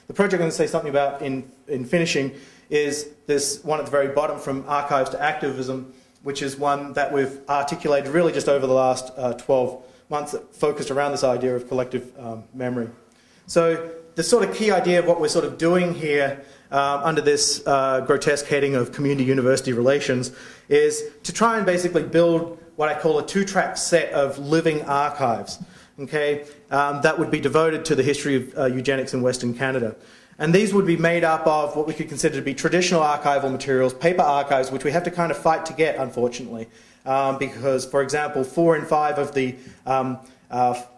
The project I'm going to say something about in finishing is this one at the very bottom, From Archives to Activism, which is one that we've articulated really just over the last 12 months, that focused around this idea of collective memory. So the sort of key idea of what we're sort of doing here under this grotesque heading of community-university relations is to try and basically build what I call a two-track set of living archives, okay, that would be devoted to the history of eugenics in Western Canada. And these would be made up of what we could consider to be traditional archival materials, paper archives, which we have to kind of fight to get, unfortunately, because, for example, 4 in 5 of the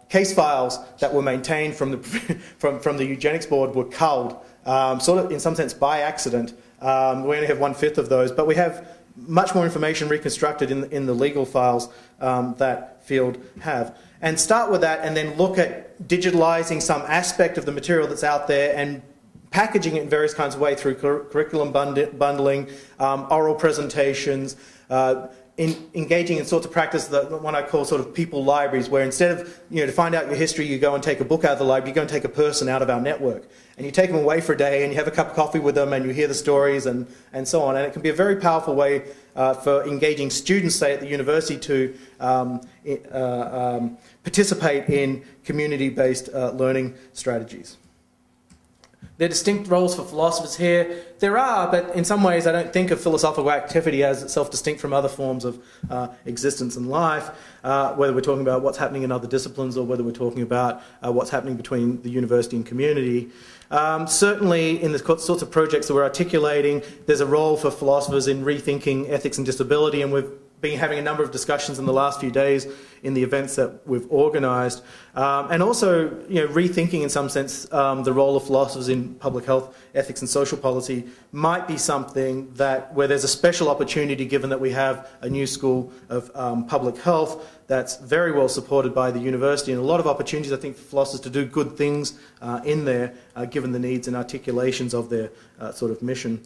case files that were maintained from the Eugenics Board were culled, sort of in some sense by accident. We only have 1/5 of those, but we have much more information reconstructed in the legal files that field have. And start with that and then look at digitalizing some aspect of the material that's out there and packaging it in various kinds of ways through curriculum bundling, oral presentations, engaging in sorts of practice that what I call sort of people libraries, where instead of, to find out your history, you go and take a book out of the library, you go and take a person out of our network. And you take them away for a day and you have a cup of coffee with them and you hear the stories and so on. And it can be a very powerful way for engaging students, say, at the university to participate in community-based learning strategies. There are distinct roles for philosophers here. There are, but in some ways I don't think of philosophical activity as self-distinct from other forms of existence and life, whether we're talking about what's happening in other disciplines or whether we're talking about what's happening between the university and community. Certainly in the sorts of projects that we're articulating, there's a role for philosophers in rethinking ethics and disability, and we've been having a number of discussions in the last few days in the events that we've organised, and also rethinking in some sense the role of philosophers in public health, ethics and social policy might be something that where there's a special opportunity, given that we have a new school of public health that's very well supported by the university, and a lot of opportunities I think for philosophers to do good things in there, given the needs and articulations of their sort of mission.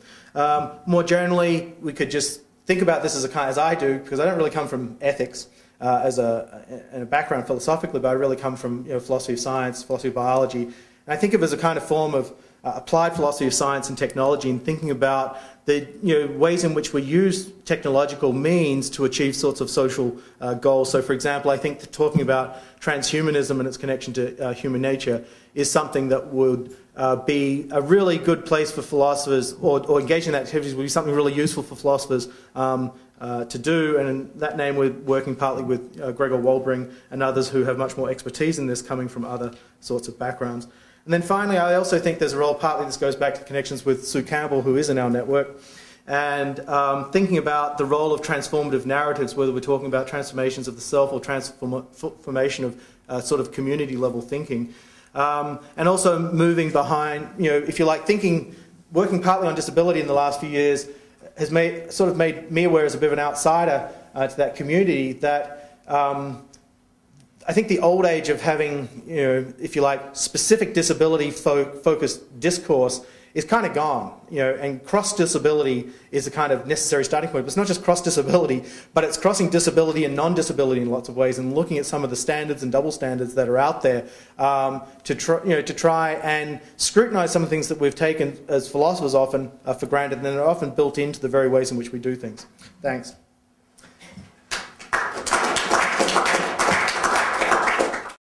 More generally, we could just think about this as I do, because I don't really come from ethics as a background philosophically, but I really come from philosophy of science, philosophy of biology, and I think of it as a kind of form of applied philosophy of science and technology, and thinking about the ways in which we use technological means to achieve sorts of social goals. So, for example, I think that talking about transhumanism and its connection to human nature is something that would be a really good place for philosophers, or engaging in activities would be something really useful for philosophers to do. And in that name, we're working partly with Gregor Wolbring and others who have much more expertise in this, coming from other sorts of backgrounds. And then finally, I also think there's a role, partly this goes back to the connections with Sue Campbell, who is in our network, and thinking about the role of transformative narratives, whether we're talking about transformations of the self or transformation of sort of community-level thinking. And also moving behind, if you like, working partly on disability in the last few years has made me aware as a bit of an outsider to that community that I think the old age of having, if you like, specific disability-focused discourse is kind of gone, and cross-disability is a kind of necessary starting point. But it's not just cross-disability, but it's crossing disability and non-disability in lots of ways, and looking at some of the standards and double standards that are out there to try and scrutinise some of the things that we've taken as philosophers often for granted, and then are often built into the very ways in which we do things. Thanks.